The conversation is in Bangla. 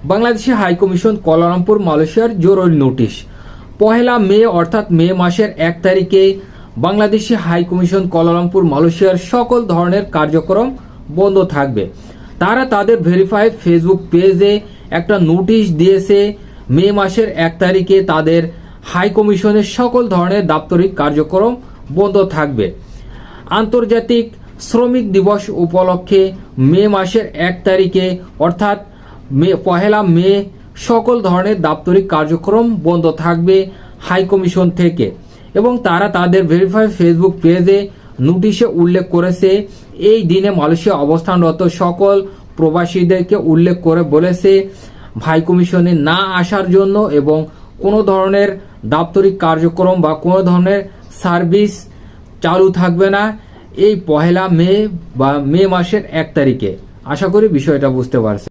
বাংলাদেশি হাইকমিশন কুয়ালালামপুর মালয়েশিয়ার জরুরি নোটিশ। পহেলা মে অর্থাৎ মে মাসের 1 তারিখে বাংলাদেশি হাইকমিশন কুয়ালালামপুর মালয়েশিয়ার সকল ধরনের কার্যক্রম বন্ধ থাকবে। তারা তাদের ভেরিফাইড ফেসবুক পেজে একটা নোটিশ দিয়েছে। মে মাসের 1 তারিখে তাদের হাইকমিশনের সকল ধরনের দাপ্তরিক কার্যক্রম বন্ধ থাকবে। আন্তর্জাতিক শ্রমিক দিবস উপলক্ষে মে মাসের 1 তারিখে অর্থাৎ পহেলা মে সকল ধরনের দাপ্তরিক কার্যক্রম বন্ধ থাকবে হাইকমিশন থেকে। এবং তারা তাদের ভেরিফাইড ফেসবুক পেজে নোটিশে উল্লেখ করেছে এই দিনে মালয়েশিয়া অবস্থানরত সকল প্রবাসীদেরকে উল্লেখ করে বলেছে হাইকমিশনে না আসার জন্য এবং কোনো ধরনের দাপ্তরিক কার্যক্রম বা কোনো ধরনের সার্ভিস চালু থাকবে না এই পহেলা মে বা মে মাসের 1 তারিখে। আশা করি বিষয়টা বুঝতে পারছেন।